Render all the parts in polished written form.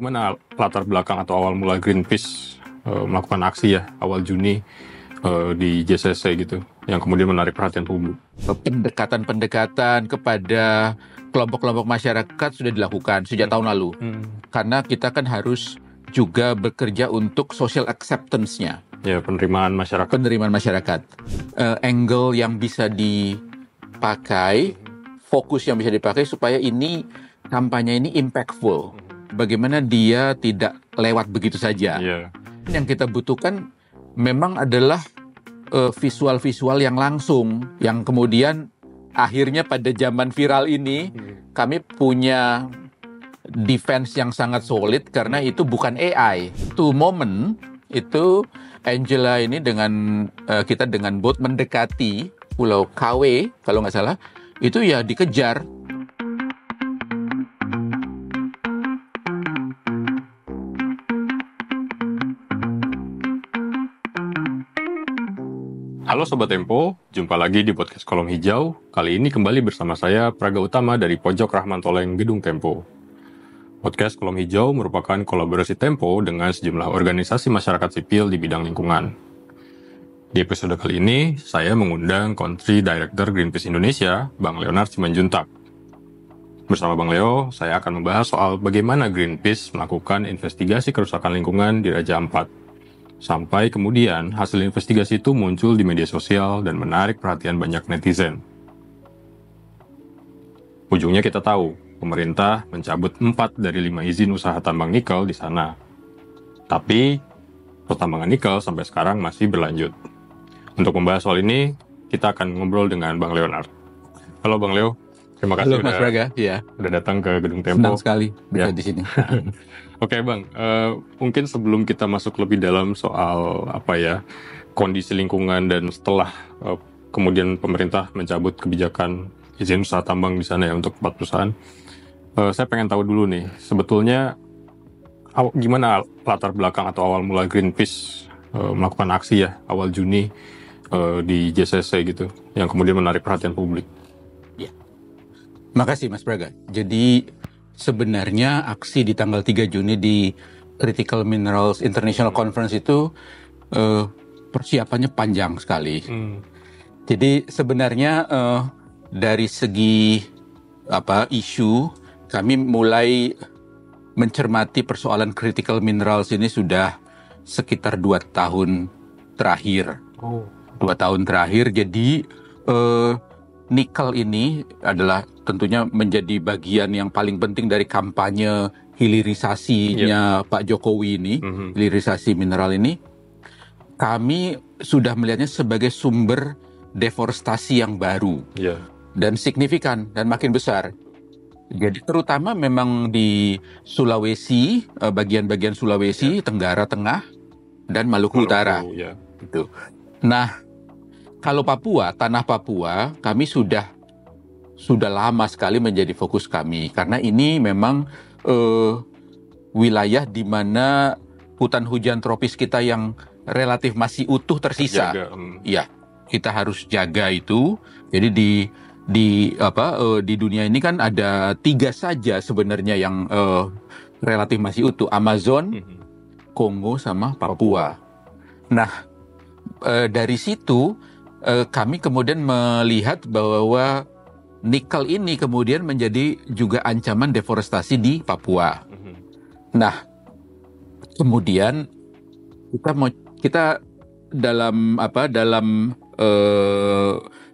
Gimana latar belakang atau awal mula Greenpeace melakukan aksi ya awal Juni di JCC gitu, yang kemudian menarik perhatian publik? Pendekatan-pendekatan kepada kelompok-kelompok masyarakat sudah dilakukan sejak tahun lalu. Karena kita kan harus juga bekerja untuk social acceptance-nya. Ya, penerimaan masyarakat. Angle yang bisa dipakai, fokus yang bisa dipakai supaya ini kampanye ini impactful. Bagaimana dia tidak lewat begitu saja. Yang kita butuhkan memang adalah visual-visual yang langsung, yang kemudian akhirnya pada zaman viral ini kami punya defense yang sangat solid karena itu bukan AI. To moment itu Angela ini dengan kita dengan bot mendekati Pulau KW kalau nggak salah, itu ya dikejar. Halo Sobat Tempo, jumpa lagi di podcast Kolom Hijau. Kali ini kembali bersama saya, Praga Utama dari Pojok Rahman Toleng, Gedung Tempo. Podcast Kolom Hijau merupakan kolaborasi Tempo dengan sejumlah organisasi masyarakat sipil di bidang lingkungan. Di episode kali ini, saya mengundang Country Director Greenpeace Indonesia, Bang Leonard Simanjuntak. Bersama Bang Leo, saya akan membahas soal bagaimana Greenpeace melakukan investigasi kerusakan lingkungan di Raja Ampat. Sampai kemudian hasil investigasi itu muncul di media sosial dan menarik perhatian banyak netizen. Ujungnya kita tahu, pemerintah mencabut 4 dari 5 izin usaha tambang nikel di sana. Tapi, pertambangan nikel sampai sekarang masih berlanjut. Untuk membahas soal ini, kita akan ngobrol dengan Bang Leonard. Halo Bang Leo, terima kasih. Halo Mas Praga, udah datang ke Gedung Tempo. Senang sekali bisa di sini. Oke Bang, mungkin sebelum kita masuk lebih dalam soal kondisi lingkungan dan setelah kemudian pemerintah mencabut kebijakan izin usaha tambang di sana ya untuk 4 perusahaan, saya pengen tahu dulu nih, sebetulnya gimana latar belakang atau awal mula Greenpeace melakukan aksi ya awal Juni di JCC gitu, yang kemudian menarik perhatian publik. Ya. Makasih Mas Praga. Jadi sebenarnya aksi di tanggal 3 Juni di Critical Minerals International Conference itu persiapannya panjang sekali. Jadi sebenarnya dari segi isu, kami mulai mencermati persoalan critical minerals ini sudah sekitar 2 tahun terakhir. 2 tahun terakhir, jadi nikel ini adalah tentunya menjadi bagian yang paling penting dari kampanye hilirisasinya Pak Jokowi ini, hilirisasi mineral ini. Kami sudah melihatnya sebagai sumber deforestasi yang baru dan signifikan dan makin besar. Jadi terutama memang di Sulawesi, bagian-bagian Sulawesi, Tenggara Tengah, dan Maluku Utara. Gitu. Nah, kalau Papua, tanah Papua, kami sudah lama sekali menjadi fokus kami. Karena ini memang wilayah di mana hutan hujan tropis kita yang relatif masih utuh tersisa. Ya, kita harus jaga itu. Jadi di dunia ini kan ada 3 saja sebenarnya yang relatif masih utuh. Amazon, Kongo, sama Papua. Nah, dari situ kami kemudian melihat bahwa nikel ini kemudian menjadi juga ancaman deforestasi di Papua. Nah, kemudian kita dalam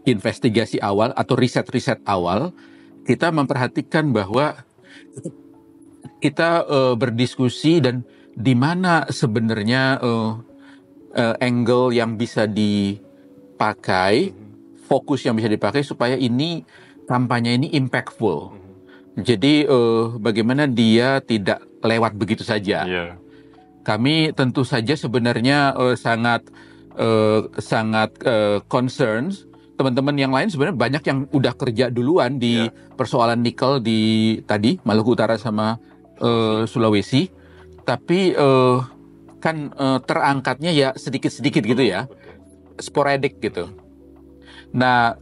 investigasi awal atau riset awal, kita memperhatikan bahwa kita berdiskusi dan di mana sebenarnya angle yang bisa dipakai, fokus yang bisa dipakai supaya ini kampanye ini impactful. Jadi bagaimana dia tidak lewat begitu saja. Kami tentu saja sebenarnya sangat concerns. Teman-teman yang lain sebenarnya banyak yang udah kerja duluan di persoalan nikel di tadi Maluku Utara sama Sulawesi. Tapi kan terangkatnya ya sedikit-sedikit gitu ya, sporadik gitu. Nah,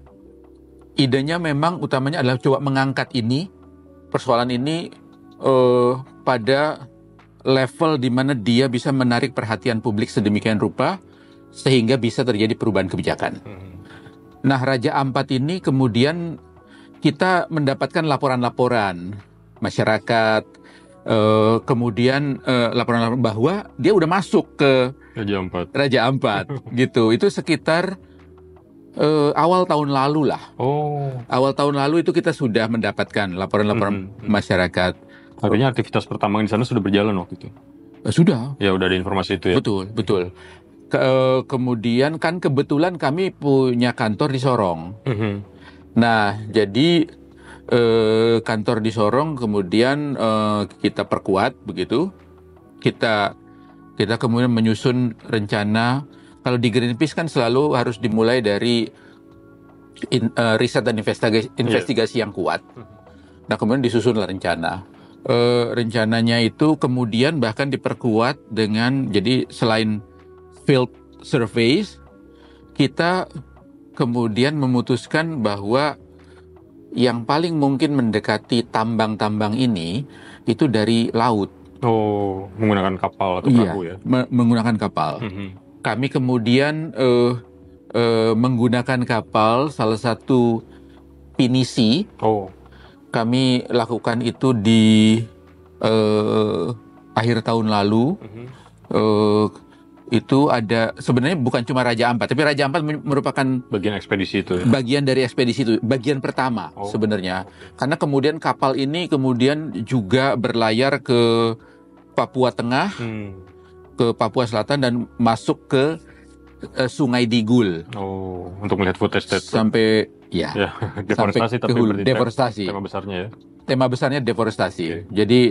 idenya memang utamanya adalah coba mengangkat ini, persoalan ini pada level di mana dia bisa menarik perhatian publik sedemikian rupa sehingga bisa terjadi perubahan kebijakan. Nah, Raja Ampat ini kemudian kita mendapatkan laporan-laporan masyarakat, kemudian laporan-laporan bahwa dia udah masuk ke Raja Ampat gitu. Itu sekitar awal tahun lalu lah. Awal tahun lalu itu kita sudah mendapatkan laporan-laporan masyarakat. Artinya aktivitas pertambangan di sana sudah berjalan waktu itu? Sudah. Ya udah ada informasi itu ya? Betul. Kemudian kan kebetulan kami punya kantor di Sorong. Nah, jadi kantor di Sorong kemudian kita perkuat begitu. Kita kemudian menyusun rencana. Kalau di Greenpeace kan selalu harus dimulai dari riset dan investigasi yang kuat. Nah, kemudian disusunlah rencana. Rencananya itu kemudian bahkan diperkuat dengan, jadi selain field surveys, kita kemudian memutuskan bahwa yang paling mungkin mendekati tambang-tambang ini itu dari laut. Menggunakan kapal atau perahu ya? Menggunakan kapal. Kami kemudian menggunakan kapal, salah satu pinisi. Kami lakukan itu di akhir tahun lalu. Itu ada, sebenarnya bukan cuma Raja Ampat, tapi Raja Ampat merupakan bagian ekspedisi itu ya? Bagian dari ekspedisi itu, bagian pertama sebenarnya. Karena kemudian kapal ini kemudian juga berlayar ke Papua Tengah, ke Papua Selatan, dan masuk ke Sungai Digul. Untuk melihat footage sampai deforestasi, sampai ke deforestasi. Tema besarnya ya? Tema besarnya deforestasi. Jadi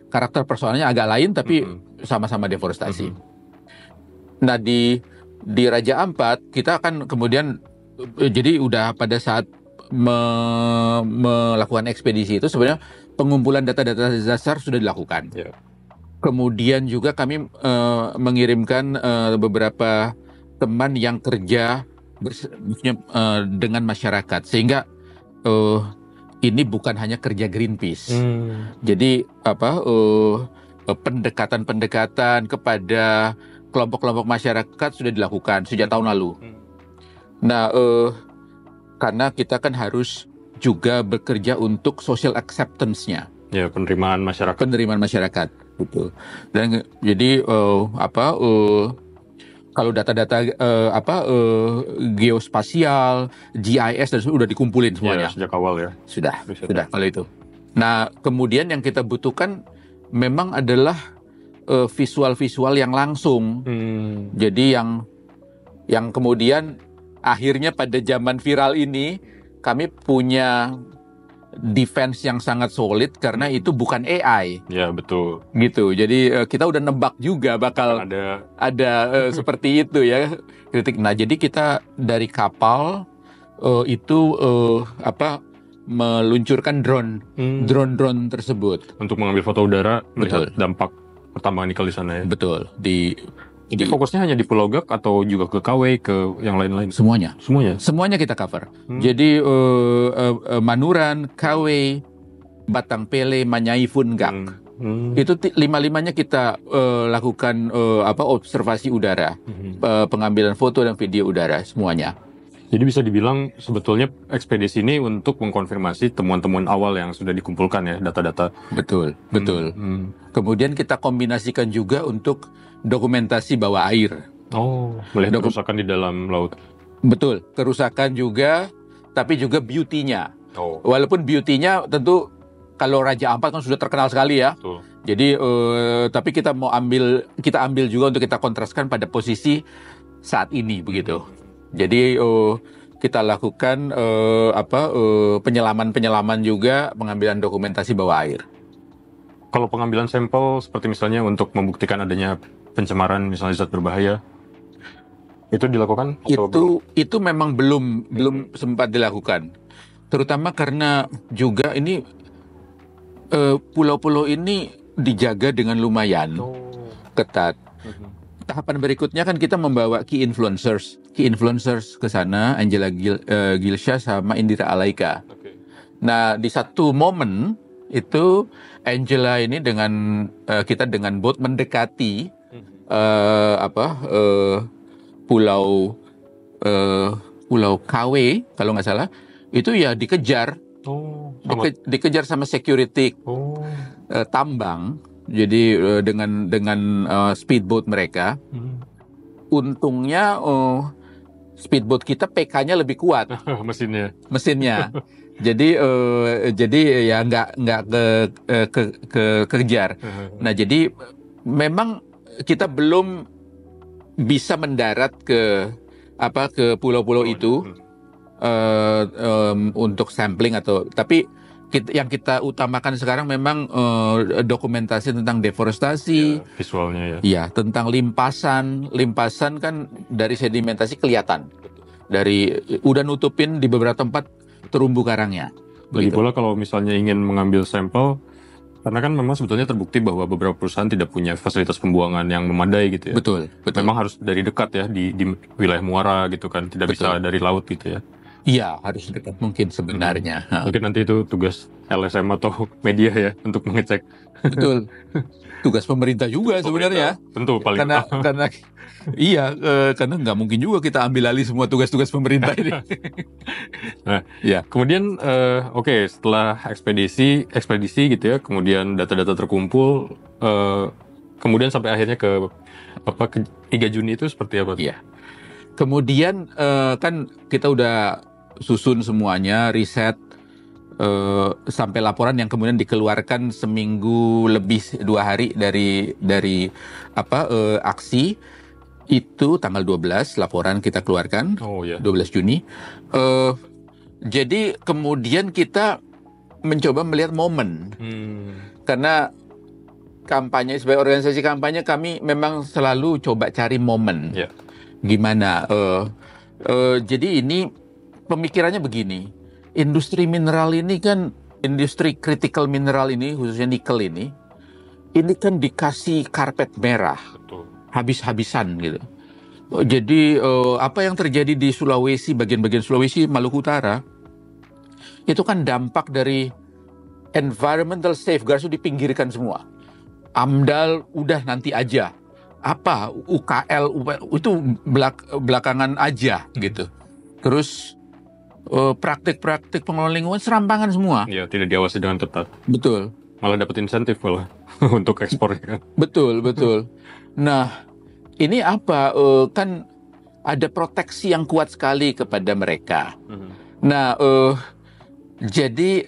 karakter persoalannya agak lain, tapi sama-sama deforestasi. Nah, di Raja Ampat kita akan kemudian, jadi udah pada saat melakukan ekspedisi itu sebenarnya pengumpulan data-data dasar sudah dilakukan. Kemudian juga kami mengirimkan beberapa teman yang kerja dengan masyarakat, sehingga ini bukan hanya kerja Greenpeace. Jadi pendekatan-pendekatan kepada kelompok-kelompok masyarakat sudah dilakukan sejak tahun lalu. Nah, karena kita kan harus juga bekerja untuk social acceptance-nya. Ya, penerimaan masyarakat. Betul. Dan jadi kalau data-data geospasial, GIS dan sudah dikumpulin semuanya. Sejak awal ya. Sudah kalau itu. Nah, kemudian yang kita butuhkan memang adalah visual-visual yang langsung. Jadi yang kemudian akhirnya pada zaman viral ini kami punya defense yang sangat solid karena itu bukan AI. Ya, betul. Gitu. Jadi kita udah nebak juga bakal ada seperti itu ya kritik. Nah, jadi kita dari kapal itu meluncurkan drone tersebut untuk mengambil foto udara melihat dampak pertambangan nikel di sana ya. Betul. Jadi fokusnya hanya di Pulau Gak atau juga ke KW, ke yang lain-lain? Semuanya kita cover. Jadi Manuran, KW, Batang Pele, Manyai, Gak. Itu 5-5-nya kita lakukan observasi udara, pengambilan foto dan video udara semuanya. Jadi bisa dibilang sebetulnya ekspedisi ini untuk mengkonfirmasi temuan-temuan awal yang sudah dikumpulkan ya, data-data. Betul. Kemudian kita kombinasikan juga untuk dokumentasi bawah air. Melihat kerusakan di dalam laut. Betul, kerusakan juga, tapi juga beauty-nya. Walaupun beauty-nya tentu kalau Raja Ampat kan sudah terkenal sekali ya. Betul. Jadi tapi kita ambil juga untuk kita kontraskan pada posisi saat ini begitu. Jadi kita lakukan penyelaman juga, pengambilan dokumentasi bawah air. Kalau pengambilan sampel seperti misalnya untuk membuktikan adanya pencemaran misalnya zat berbahaya, itu dilakukan? Itu memang belum sempat dilakukan. Terutama karena juga ini pulau-pulau ini dijaga dengan lumayan ketat. Tahapan berikutnya kan kita membawa key influencers ke sana, Angela Gilsha sama Indira Alaika. Nah, di satu momen itu Angela ini dengan kita dengan boat mendekati pulau Pulau KW kalau nggak salah, itu ya dikejar. Dikejar sama security tambang. Jadi dengan speedboat mereka. Untungnya speedboat kita PK-nya lebih kuat. Mesinnya. Jadi ya nggak kejar. Nah, jadi memang kita belum bisa mendarat ke pulau-pulau itu untuk sampling tapi yang kita utamakan sekarang memang dokumentasi tentang deforestasi, visualnya ya, tentang limpasan kan dari sedimentasi kelihatan, dari udah nutupin di beberapa tempat terumbu karangnya. Lagi pula kalau misalnya ingin mengambil sampel, karena kan memang sebetulnya terbukti bahwa beberapa perusahaan tidak punya fasilitas pembuangan yang memadai gitu ya. Betul. Memang harus dari dekat ya di wilayah muara gitu kan, tidak bisa dari laut gitu ya. Iya, harus dekat mungkin sebenarnya. Mungkin nanti itu tugas LSM atau media ya untuk mengecek. Betul. Tugas pemerintah juga sebenarnya. Tentu paling. Karena iya, karena nggak mungkin juga kita ambil alih semua tugas-tugas pemerintah ini. Nah, ya. Kemudian setelah ekspedisi gitu ya, kemudian data-data terkumpul, kemudian sampai akhirnya ke 3 Juni itu seperti apa? Iya. Kemudian kan kita udah susun semuanya, riset sampai laporan yang kemudian dikeluarkan seminggu lebih 2 hari dari aksi itu tanggal 12 laporan kita keluarkan. 12 Juni. Jadi kemudian kita mencoba melihat momen. Karena kampanye, sebagai organisasi kampanye kami memang selalu coba cari momen. Gimana? Jadi ini pemikirannya begini, industri mineral ini kan, industri critical mineral ini, khususnya nikel ini kan dikasih karpet merah, habis-habisan gitu. Jadi apa yang terjadi di Sulawesi, bagian-bagian Sulawesi, Maluku Utara, itu kan dampak dari environmental safeguards itu dipinggirkan semua. AMDAL udah nanti aja. UKL itu belakangan aja gitu. Terus praktik-praktik pengelolaan lingkungan serampangan semua. Ya, tidak diawasi dengan ketat. Betul. Malah dapat insentif malah untuk ekspor kan. Betul. Nah, ini kan ada proteksi yang kuat sekali kepada mereka. Nah, jadi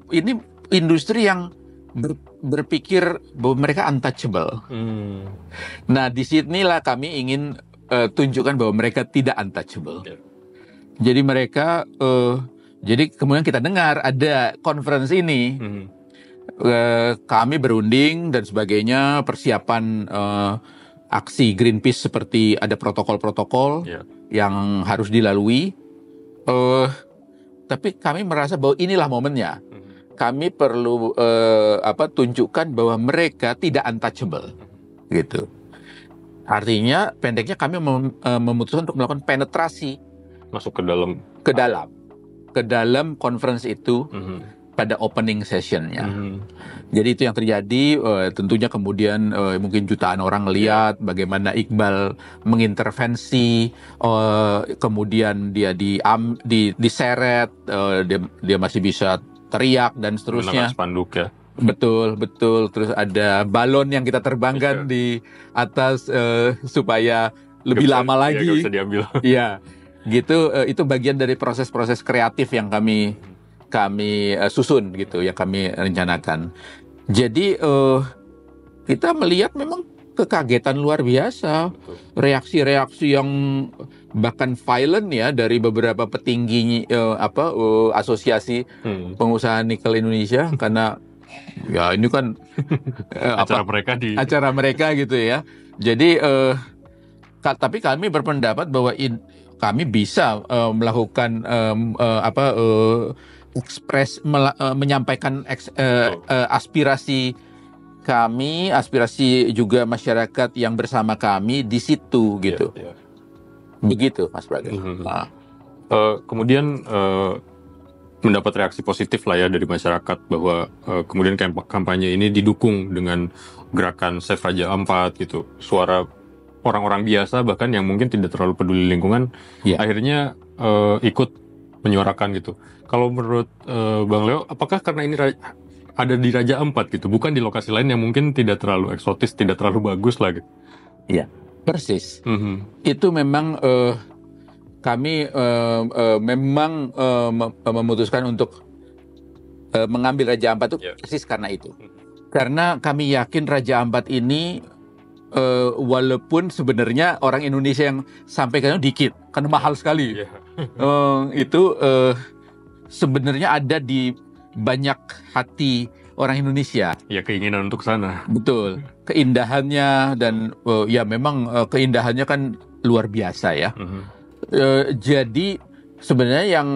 ini industri yang berpikir bahwa mereka untouchable. Nah, disinilah kami ingin tunjukkan bahwa mereka tidak untouchable. Jadi mereka, jadi kemudian kita dengar ada conference ini, kami berunding dan sebagainya, persiapan aksi Greenpeace seperti ada protokol-protokol yang harus dilalui. Tapi kami merasa bahwa inilah momennya. Kami perlu tunjukkan bahwa mereka tidak untouchable, gitu. Artinya pendeknya kami memutuskan untuk melakukan penetrasi masuk ke dalam conference itu pada opening sessionnya. Jadi itu yang terjadi. Tentunya kemudian mungkin jutaan orang lihat bagaimana Iqbal mengintervensi, kemudian dia diseret, dia masih bisa teriak dan seterusnya. Spanduk ya. Betul. Terus ada balon yang kita terbangkan di atas supaya lebih lama lagi. Gak bisa diambil. Iya, gitu. Itu bagian dari proses-proses kreatif yang kami susun gitu, yang kami rencanakan. Jadi kita melihat memang kekagetan luar biasa, reaksi-reaksi yang bahkan violent ya dari beberapa petinggi asosiasi pengusaha nikel Indonesia, karena ya ini kan acara mereka gitu ya. Jadi tapi kami berpendapat bahwa kami bisa melakukan menyampaikan aspirasi kami, aspirasi juga masyarakat yang bersama kami di situ gitu. Begitu, Mas Braga. Kemudian mendapat reaksi positif lah ya dari masyarakat bahwa kemudian kampanye ini didukung dengan gerakan Save Raja Ampat gitu. Suara orang-orang biasa bahkan yang mungkin tidak terlalu peduli lingkungan akhirnya ikut menyuarakan gitu. Kalau menurut Bang Leo, apakah karena ini ada di Raja Ampat gitu, bukan di lokasi lain yang mungkin tidak terlalu eksotis, tidak terlalu bagus lah gitu? Iya, persis. Itu memang kami memang memutuskan untuk mengambil Raja Ampat itu persis karena itu. Karena kami yakin Raja Ampat ini walaupun sebenarnya orang Indonesia yang sampai ke sana dikit, karena mahal sekali. Itu sebenarnya ada di banyak hati orang Indonesia. Ya, keinginan untuk sana. Betul. Keindahannya dan ya memang keindahannya kan luar biasa ya. Jadi sebenarnya yang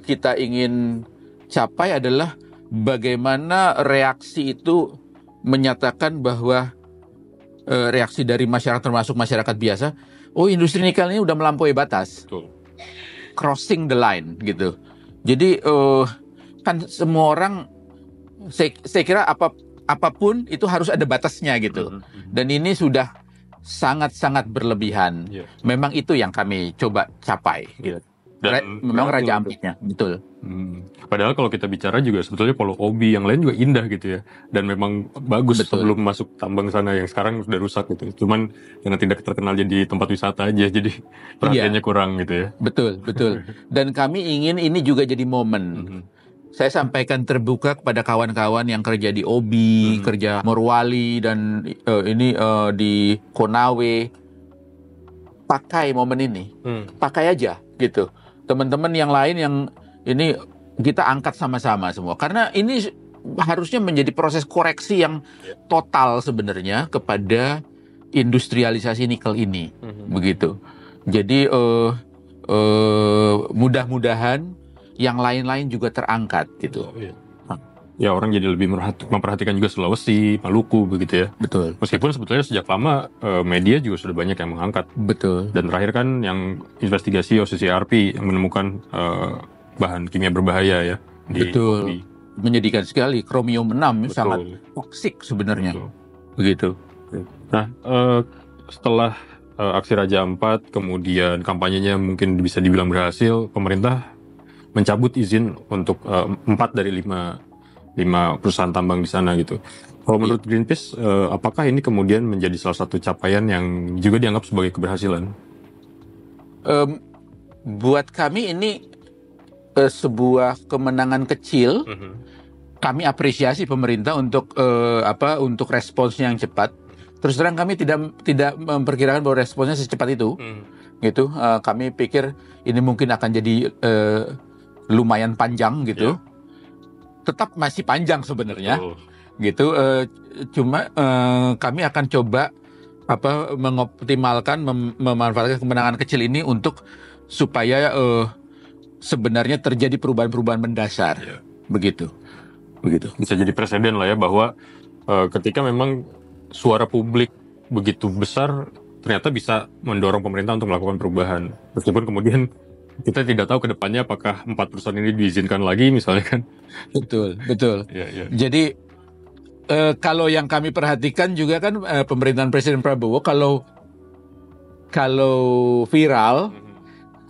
kita ingin capai adalah bagaimana reaksi itu menyatakan bahwa reaksi dari masyarakat termasuk masyarakat biasa, oh industri nikel ini udah melampaui batas. Betul. Crossing the line gitu. Jadi kan semua orang saya kira apapun itu harus ada batasnya gitu. Dan ini sudah sangat-sangat berlebihan. Memang itu yang kami coba capai gitu. Dan memang Raja Ampatnya, betul. Padahal kalau kita bicara juga sebetulnya Pulau Obi yang lain juga indah gitu ya. Dan memang bagus sebelum masuk tambang sana yang sekarang sudah rusak gitu. Cuman karena tidak terkenal jadi tempat wisata aja, jadi perhatiannya kurang gitu ya. Betul, betul. Dan kami ingin ini juga jadi momen. Saya sampaikan terbuka kepada kawan-kawan yang kerja di Obi, kerja Morowali dan ini di Konawe. Pakai momen ini, pakai aja gitu. Teman-teman yang lain yang ini kita angkat sama-sama semua. Karena ini harusnya menjadi proses koreksi yang total sebenarnya kepada industrialisasi nikel ini, begitu. Jadi mudah-mudahan yang lain-lain juga terangkat gitu. Ya, orang jadi lebih memperhatikan juga Sulawesi, Maluku begitu ya. Betul. Meskipun sebetulnya sejak lama media juga sudah banyak yang mengangkat. Betul. Dan terakhir kan yang investigasi OCCRP yang menemukan bahan kimia berbahaya ya. Betul. Menyedihkan sekali. Kromium 6 sangat toksik sebenarnya. Begitu. Nah, setelah aksi Raja Ampat, kemudian kampanyenya mungkin bisa dibilang berhasil, pemerintah mencabut izin untuk 4 dari 5 perusahaan tambang di sana gitu. Kalau menurut Greenpeace, apakah ini kemudian menjadi salah satu capaian yang juga dianggap sebagai keberhasilan? Buat kami ini sebuah kemenangan kecil. Kami apresiasi pemerintah untuk untuk responsnya yang cepat. Terus terang kami tidak memperkirakan bahwa responsnya secepat itu. Gitu. Kami pikir ini mungkin akan jadi lumayan panjang gitu. Tetap masih panjang sebenarnya, gitu. Cuma kami akan coba mengoptimalkan, memanfaatkan kemenangan kecil ini untuk supaya sebenarnya terjadi perubahan-perubahan mendasar, begitu. Bisa jadi presiden lah ya bahwa ketika memang suara publik begitu besar, ternyata bisa mendorong pemerintah untuk melakukan perubahan, meskipun kemudian kita tidak tahu ke depannya apakah 4 perusahaan ini diizinkan lagi misalnya kan. Betul. Jadi kalau yang kami perhatikan juga kan pemerintahan Presiden Prabowo kalau viral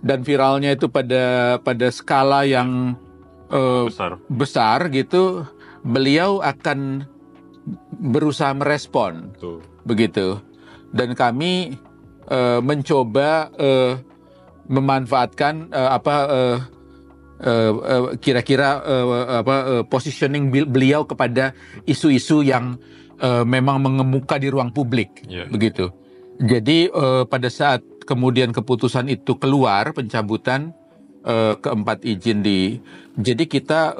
dan viralnya itu pada skala yang besar gitu, beliau akan berusaha merespon. Begitu. Dan kami mencoba memanfaatkan kira-kira positioning beliau kepada isu-isu yang memang mengemuka di ruang publik, begitu. Jadi pada saat kemudian keputusan itu keluar, pencabutan keempat izin jadi kita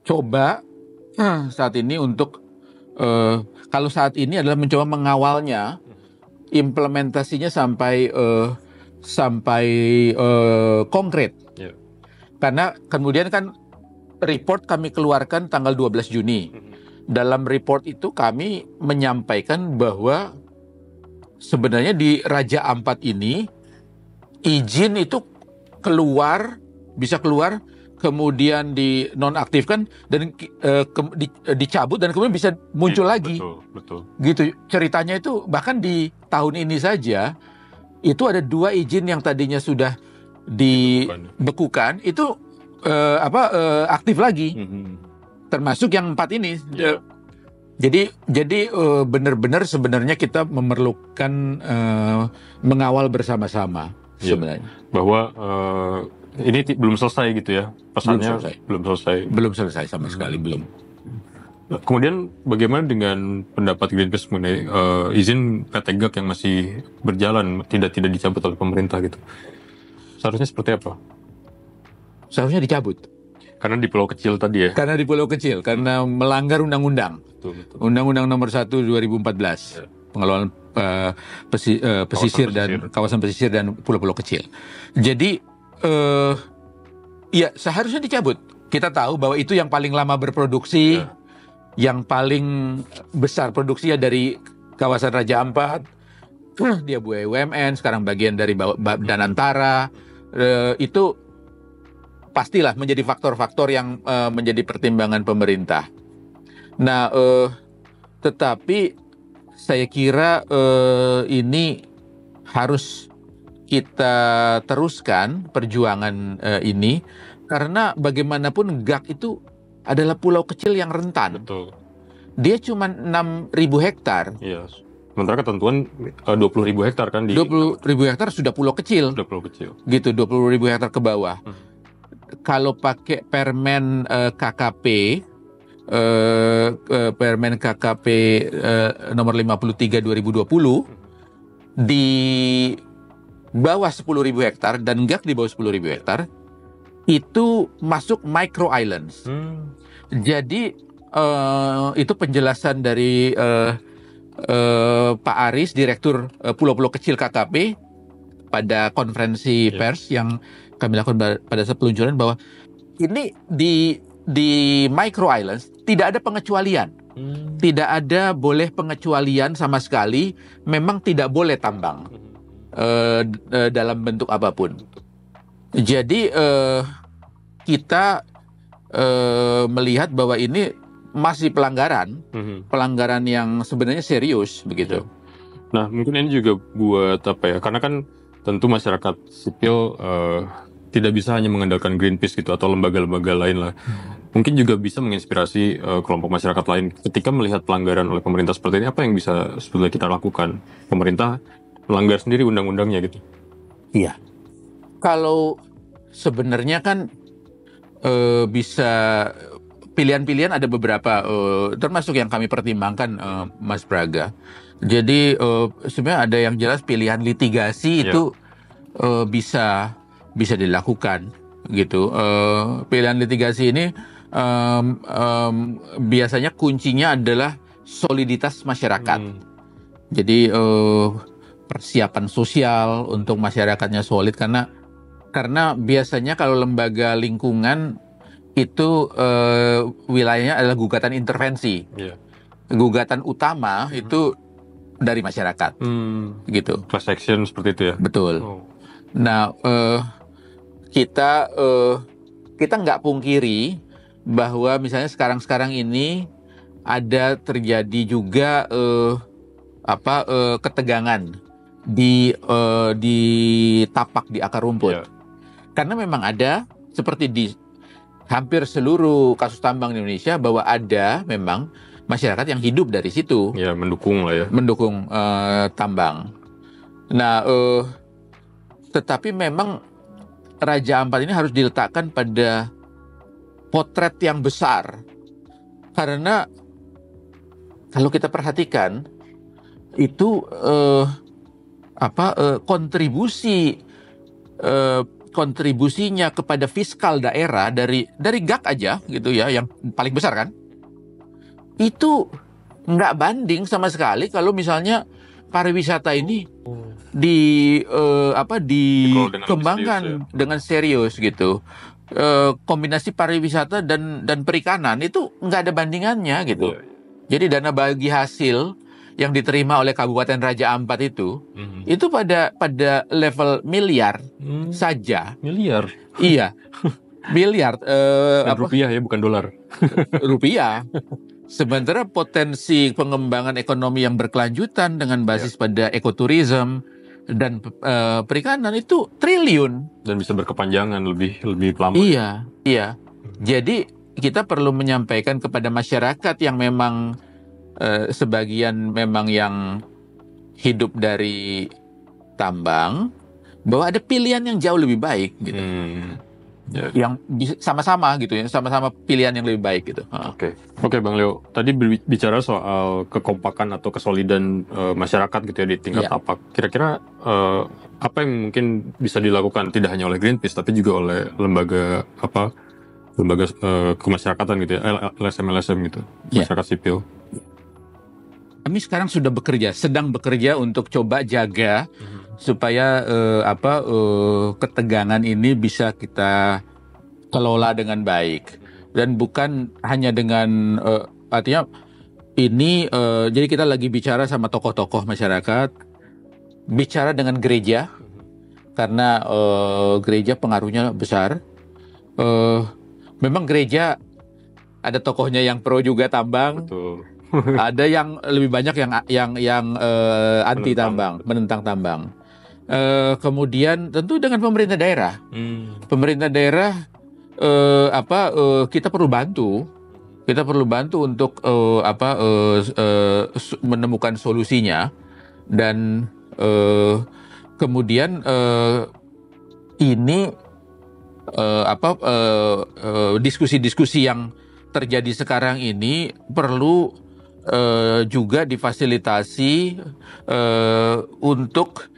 coba saat ini untuk kalau saat ini adalah mencoba mengawalnya, implementasinya sampai konkret. Karena kemudian kan report kami keluarkan tanggal 12 Juni. Dalam report itu kami menyampaikan bahwa sebenarnya di Raja Ampat ini izin itu bisa keluar kemudian dinonaktifkan dan dicabut dan kemudian bisa muncul lagi. Betul. Gitu ceritanya itu. Bahkan di tahun ini saja itu ada 2 izin yang tadinya sudah dibekukan itu aktif lagi. Termasuk yang 4 ini. Jadi benar-benar sebenarnya kita memerlukan mengawal bersama-sama sebenarnya. Bahwa ini belum selesai gitu ya, pesannya belum selesai sama sekali, belum. Kemudian bagaimana dengan pendapat Greenpeace mengenai izin PT GAC yang masih berjalan, tidak dicabut oleh pemerintah gitu? Seharusnya seperti apa? Seharusnya dicabut. Karena di pulau kecil tadi ya? Karena di pulau kecil, karena melanggar undang-undang. Undang-Undang nomor 1 2014. Pengelolaan pesisir dan kawasan pesisir dan pulau-pulau kecil. Jadi ya seharusnya dicabut. Kita tahu bahwa itu yang paling lama berproduksi, yang paling besar produksinya dari kawasan Raja Ampat. Dia BUMN, sekarang bagian dari Danantara. Itu pastilah menjadi faktor-faktor yang menjadi pertimbangan pemerintah. Nah, tetapi saya kira ini harus kita teruskan perjuangan ini karena bagaimanapun GAC itu adalah pulau kecil yang rentan. Betul. Dia cuma 6.000 hektar. Iya. Sementara ketentuan 20.000 hektar kan 20.000 hektar sudah pulau kecil. Sudah pulau kecil. Gitu, 20.000 hektar ke bawah. Kalau pakai Permen KKP Permen KKP nomor 53 2020 di bawah 10.000 hektar dan GAC di bawah 10.000 hektar itu masuk micro islands. Jadi itu penjelasan dari Pak Aris, Direktur Pulau-Pulau Kecil KKP pada konferensi pers yang kami lakukan pada saat peluncuran, bahwa ini di micro islands tidak ada pengecualian. Tidak ada boleh pengecualian sama sekali. Memang tidak boleh tambang dalam bentuk apapun. Jadi kita melihat bahwa ini masih pelanggaran yang sebenarnya serius begitu. Nah, mungkin ini juga buat apa ya? Karena kan tentu masyarakat sipil tidak bisa hanya mengandalkan Greenpeace gitu atau lembaga-lembaga lain lah. Mungkin juga bisa menginspirasi kelompok masyarakat lain ketika melihat pelanggaran oleh pemerintah seperti ini. Apa yang bisa sebetulnya kita lakukan? Pemerintah melanggar sendiri undang-undangnya gitu. Iya. Kalau sebenarnya kan bisa pilihan-pilihan ada beberapa, termasuk yang kami pertimbangkan, Mas Braga. Jadi sebenarnya ada yang jelas pilihan litigasi itu bisa dilakukan gitu. Pilihan litigasi ini biasanya kuncinya adalah soliditas masyarakat. Jadi persiapan sosial untuk masyarakatnya solid, karena biasanya kalau lembaga lingkungan itu wilayahnya adalah gugatan intervensi. Gugatan utama itu dari masyarakat. Gitu. Class action seperti itu ya? Betul. Nah, kita nggak pungkiri bahwa misalnya sekarang ini ada terjadi juga ketegangan di tapak di akar rumput. Karena memang ada, seperti di hampir seluruh kasus tambang di Indonesia, bahwa ada memang masyarakat yang hidup dari situ. Ya, mendukung lah ya. Mendukung tambang. Nah, tetapi memang Raja Ampat ini harus diletakkan pada potret yang besar. Karena kalau kita perhatikan, itu kontribusinya kepada fiskal daerah dari GAC aja gitu ya, yang paling besar kan, itu nggak banding sama sekali kalau misalnya pariwisata ini dikembangkan dengan serius gitu. Kombinasi pariwisata dan perikanan itu nggak ada bandingannya gitu. Jadi dana bagi hasil yang diterima oleh Kabupaten Raja Ampat itu pada level miliar saja. Miliar? Iya. miliar Dan rupiah ya, bukan dolar. rupiah. Sementara potensi pengembangan ekonomi yang berkelanjutan dengan basis pada ekoturism dan perikanan itu triliun. Dan bisa berkepanjangan lebih lama. Iya. Jadi kita perlu menyampaikan kepada masyarakat yang memang sebagian memang yang hidup dari tambang bahwa ada pilihan yang jauh lebih baik gitu. Yang bisa sama-sama gitu ya, sama-sama pilihan yang lebih baik gitu. Oke, Bang Leo. Tadi bicara soal kekompakan atau kesolidan masyarakat gitu ya di tingkat tapak. Kira-kira apa yang mungkin bisa dilakukan tidak hanya oleh Greenpeace tapi juga oleh lembaga kemasyarakatan gitu ya, LSM gitu, masyarakat sipil. Kami sekarang sedang bekerja untuk coba jaga supaya ketegangan ini bisa kita kelola dengan baik dan bukan hanya dengan artinya ini jadi kita lagi bicara sama tokoh-tokoh masyarakat, bicara dengan gereja karena gereja pengaruhnya besar. Memang gereja ada tokohnya yang pro juga tambang. Betul. Ada yang lebih banyak yang anti tambang, menentang tambang. Kemudian tentu dengan pemerintah daerah. Pemerintah daerah kita perlu bantu. Kita perlu bantu untuk menemukan solusinya dan kemudian ini diskusi-diskusi yang terjadi sekarang ini perlu juga difasilitasi untuk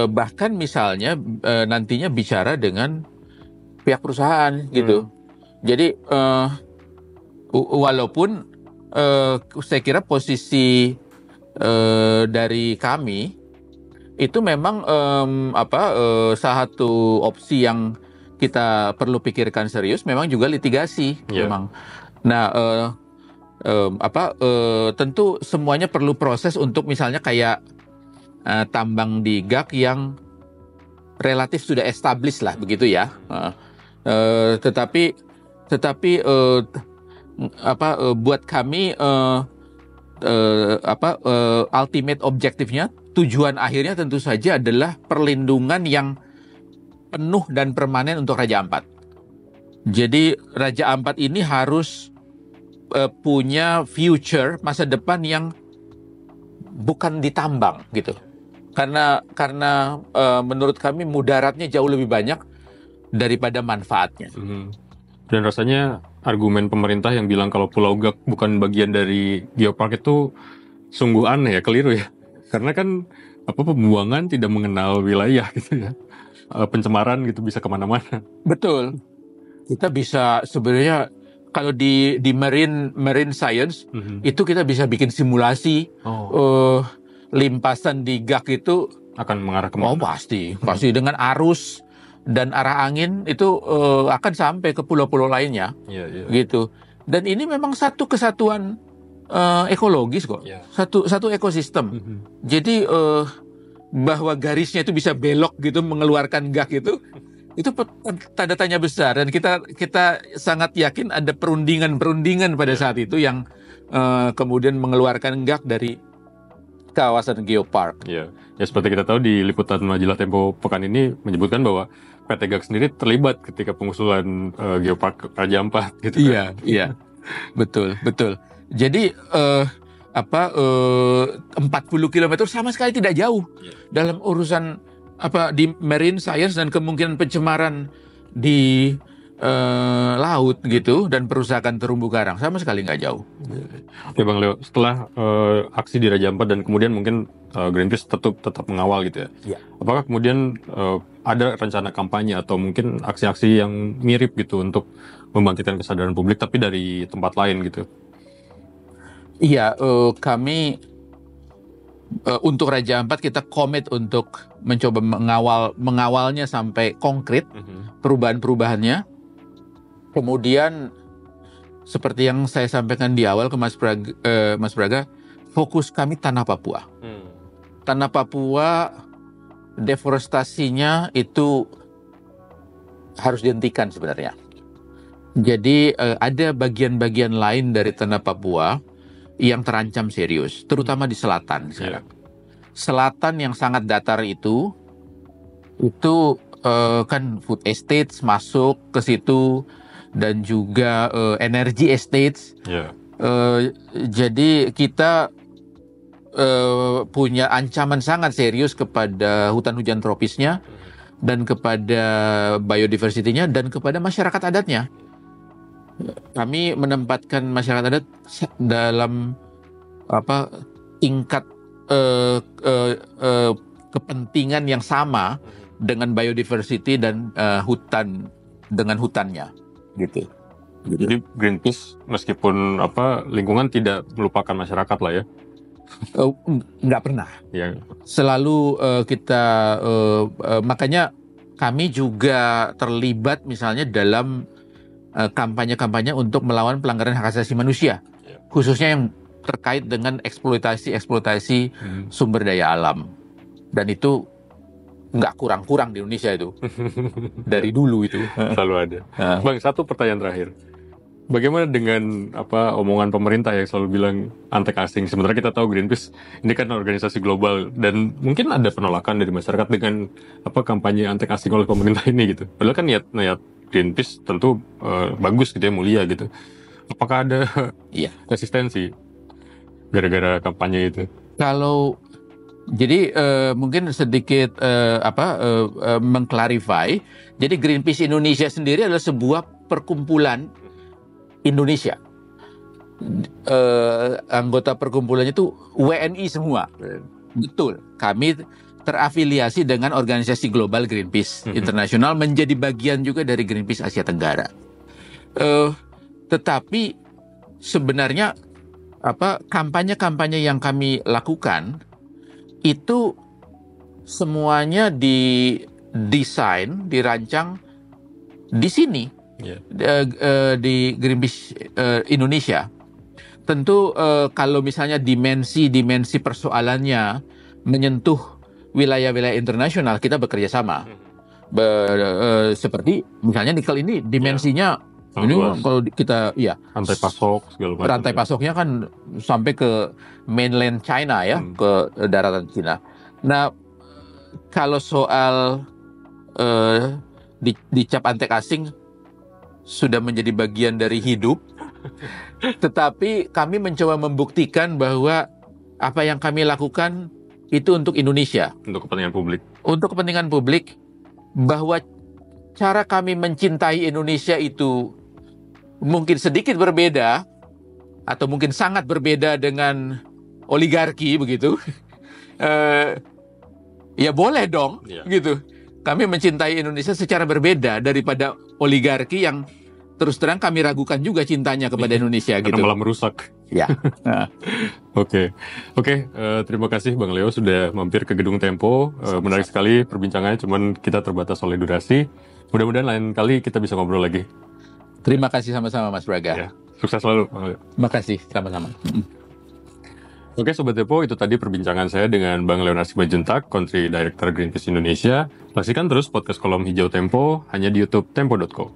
bahkan misalnya nantinya bicara dengan pihak perusahaan gitu. Jadi walaupun saya kira posisi dari kami itu memang salah satu opsi yang kita perlu pikirkan serius memang juga litigasi memang. Nah, tentu semuanya perlu proses untuk misalnya kayak tambang di GAK yang relatif sudah established lah begitu ya. Tetapi buat kami ultimate objektifnya, tujuan akhirnya tentu saja adalah perlindungan yang penuh dan permanen untuk Raja Ampat. Jadi Raja Ampat ini harus punya future masa depan yang bukan ditambang gitu. Karena menurut kami mudaratnya jauh lebih banyak daripada manfaatnya. Dan rasanya argumen pemerintah yang bilang kalau Pulau Gak bukan bagian dari geopark itu sungguh aneh ya, keliru ya. Karena kan pembuangan tidak mengenal wilayah gitu ya. Pencemaran gitu bisa kemana-mana. Betul. Kita bisa sebenarnya kalau di marine science itu kita bisa bikin simulasi limpasan di GAK itu akan mengarah kemana? Pasti dengan arus dan arah angin itu akan sampai ke pulau-pulau lainnya, gitu. Dan ini memang satu kesatuan ekologis kok, satu ekosistem. Jadi bahwa garisnya itu bisa belok gitu mengeluarkan GAK itu tanda tanya besar dan kita sangat yakin ada perundingan pada saat itu yang kemudian mengeluarkan GAK dari kawasan geopark. Ya seperti kita tahu di liputan majalah Tempo pekan ini menyebutkan bahwa PT GAK sendiri terlibat ketika pengusulan geopark Raja Ampat gitu. Iya. Betul. Jadi 40 km sama sekali tidak jauh dalam urusan di marine science dan kemungkinan pencemaran di laut gitu dan perusakan terumbu karang sama sekali nggak jauh. Oke Bang Leo, setelah aksi di Raja Ampat dan kemudian mungkin Greenpeace tetap mengawal gitu ya. Apakah kemudian ada rencana kampanye atau mungkin aksi-aksi yang mirip gitu untuk membangkitkan kesadaran publik tapi dari tempat lain gitu? Iya, kami untuk Raja Ampat kita komit untuk mencoba mengawalnya sampai konkret perubahan-perubahannya. Kemudian seperti yang saya sampaikan di awal ke Mas Braga, fokus kami tanah Papua. Tanah Papua deforestasinya itu harus dihentikan sebenarnya. Jadi ada bagian-bagian lain dari tanah Papua yang terancam serius, terutama di selatan sekarang. Selatan yang sangat datar itu kan food estates masuk ke situ dan juga energy estates. Jadi kita punya ancaman sangat serius kepada hutan hujan tropisnya dan kepada biodiversity-nya dan kepada masyarakat adatnya. Kami menempatkan masyarakat adat dalam tingkat kepentingan yang sama dengan biodiversity dan hutan dengan hutannya, gitu. Jadi Greenpeace meskipun lingkungan tidak melupakan masyarakat lah ya. Nggak pernah. Ya. Selalu kita makanya kami juga terlibat misalnya dalam kampanye-kampanye untuk melawan pelanggaran hak asasi manusia, khususnya yang terkait dengan eksploitasi sumber daya alam, dan itu nggak kurang-kurang di Indonesia itu dari dulu itu selalu ada. Bang, satu pertanyaan terakhir. Bagaimana dengan omongan pemerintah yang selalu bilang antek asing? Sementara kita tahu Greenpeace ini kan organisasi global dan mungkin ada penolakan dari masyarakat dengan kampanye antek asing oleh pemerintah ini gitu. Padahal kan niat Greenpeace tentu bagus gitu ya, mulia gitu. Apakah ada resistensi gara-gara kampanye itu? Kalau jadi mungkin sedikit mengklarify. Jadi Greenpeace Indonesia sendiri adalah sebuah perkumpulan Indonesia. Anggota perkumpulannya itu WNI semua. Betul. Kami terafiliasi dengan organisasi global Greenpeace Internasional, menjadi bagian juga dari Greenpeace Asia Tenggara. Tetapi sebenarnya kampanye-kampanye yang kami lakukan itu semuanya didesain, dirancang di sini. Di Greenpeace Indonesia. Tentu kalau misalnya dimensi persoalannya menyentuh wilayah-wilayah internasional, kita bekerja sama. Seperti misalnya nikel ini dimensinya ini kalau kita rantai pasok segala macam. Rantai pasoknya kan sampai ke mainland China ya, ke daratan Cina. Nah, kalau soal dicap antek asing sudah menjadi bagian dari hidup, tetapi kami mencoba membuktikan bahwa apa yang kami lakukan itu untuk Indonesia. Untuk kepentingan publik. Untuk kepentingan publik, bahwa cara kami mencintai Indonesia itu mungkin sedikit berbeda, atau mungkin sangat berbeda dengan oligarki begitu. Ya boleh dong, gitu. Kami mencintai Indonesia secara berbeda daripada oligarki yang terus terang kami ragukan juga cintanya kepada Indonesia. Karena gitu. Malah merusak. Ya. Oke. Terima kasih Bang Leo sudah mampir ke Gedung Tempo. Menarik sekali perbincangannya, cuman kita terbatas oleh durasi. Mudah-mudahan lain kali kita bisa ngobrol lagi. Terima kasih sama-sama Mas Braga. Ya, sukses selalu. Terima kasih, sama-sama. Oke Sobat Tempo, itu tadi perbincangan saya dengan Bang Leonard Simanjuntak, Country Director Greenpeace Indonesia. Saksikan terus podcast Kolom Hijau Tempo hanya di YouTube tempo.co.